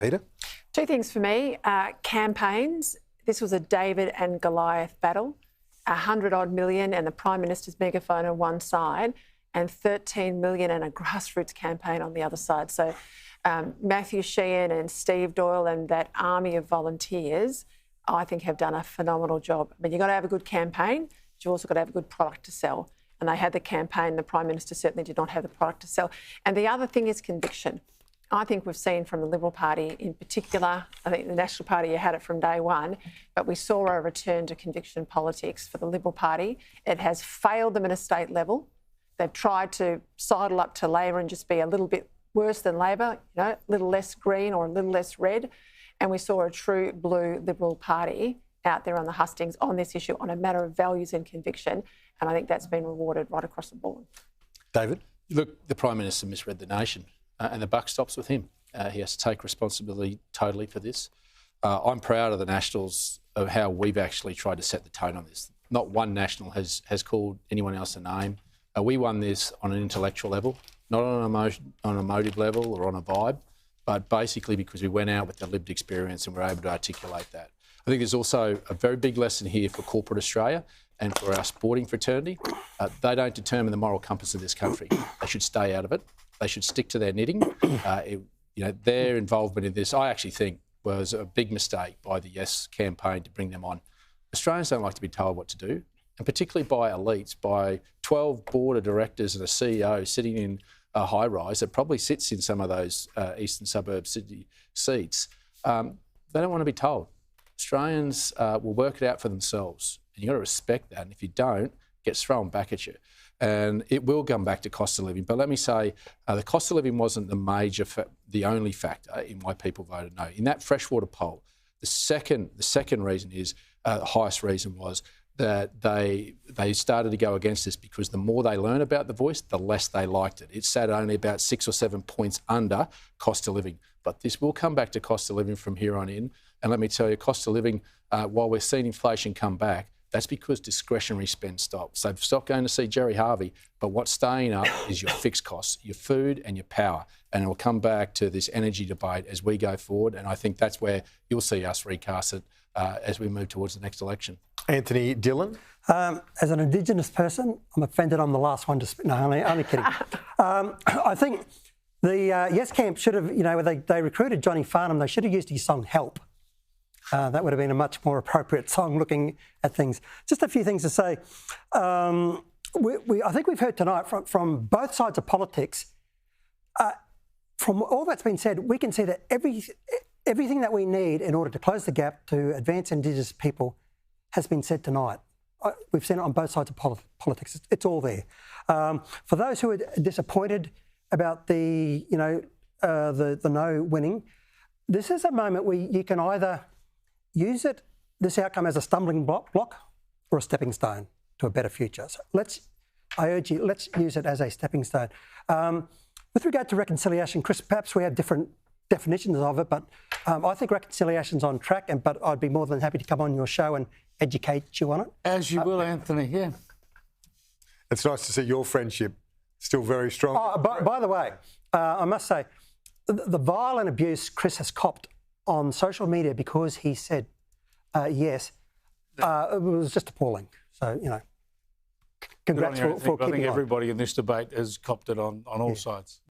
Peter? Two things for me. Campaigns. This was a David and Goliath battle. 100-odd million and the Prime Minister's megaphone on one side and 13 million and a grassroots campaign on the other side. So Matthew Sheehan and Steve Doyle and that army of volunteers, I think, have done a phenomenal job. I mean, you've got to have a good campaign, but you've also got to have a good product to sell. And they had the campaign. The Prime Minister certainly did not have the product to sell. And the other thing is conviction. I think we've seen from the Liberal Party in particular, I think the National Party, you had it from day one, but we saw a return to conviction politics for the Liberal Party. It has failed them at a state level. They've tried to sidle up to Labor and just be a little bit worse than Labor, you know, a little less green or a little less red. And we saw a true blue Liberal Party out there on the hustings on this issue on a matter of values and conviction. And I think that's been rewarded right across the board. David? Look, the Prime Minister misread the nation. And the buck stops with him. He has to take responsibility totally for this. I'm proud of the Nationals of how we've actually tried to set the tone on this. Not one National has called anyone else a name. We won this on an intellectual level, not on an emotive level or on a vibe, but basically because we went out with the lived experience and were able to articulate that. I think there's also a very big lesson here for corporate Australia and for our sporting fraternity. They don't determine the moral compass of this country. They should stay out of it. They should stick to their knitting. Their involvement in this, I actually think, was a big mistake by the Yes campaign to bring them on. Australians don't like to be told what to do, and particularly by elites, by 12 board of directors and a CEO sitting in a high-rise that probably sits in some of those eastern suburb city seats. They don't want to be told. Australians will work it out for themselves, and you've got to respect that. And if you don't, it gets thrown back at you. And it will come back to cost of living. But let me say, the cost of living wasn't the only factor in why people voted no. In that freshwater poll, the second reason is, the highest reason was that they started to go against this because the more they learn about the voice, the less they liked it. It sat only about 6 or 7 points under cost of living. But this will come back to cost of living from here on in. And let me tell you, cost of living, while we're seeing inflation come back, that's because discretionary spend stopped. So stop going to see Jerry Harvey, but what's staying up is your fixed costs, your food and your power. And it will come back to this energy debate as we go forward. And I think that's where you'll see us recast it as we move towards the next election. Anthony Dillon? As an Indigenous person, I'm offended I'm the last one to speak. No, only kidding. I think the Yes camp should have, they recruited Johnny Farnham, they should have used his song Help. That would have been a much more appropriate song looking at things. Just a few things to say. I think we've heard tonight from both sides of politics. From all that's been said, we can see that everything that we need in order to close the gap to advance Indigenous people has been said tonight. We've seen it on both sides of politics. It's all there. For those who are disappointed about the no winning, this is a moment where you can either use this outcome as a stumbling block or a stepping stone to a better future. So I urge you, let's use it as a stepping stone. With regard to reconciliation, Chris, perhaps we have different definitions of it, but I think reconciliation's on track, but I'd be more than happy to come on your show and educate you on it. As you will, Anthony, yeah. It's nice to see your friendship still very strong. Oh, by the way, I must say, the violent abuse Chris has copped on social media because he said yes, it was just appalling. So, congrats for keeping on. I think everybody in this debate has copped it on all sides.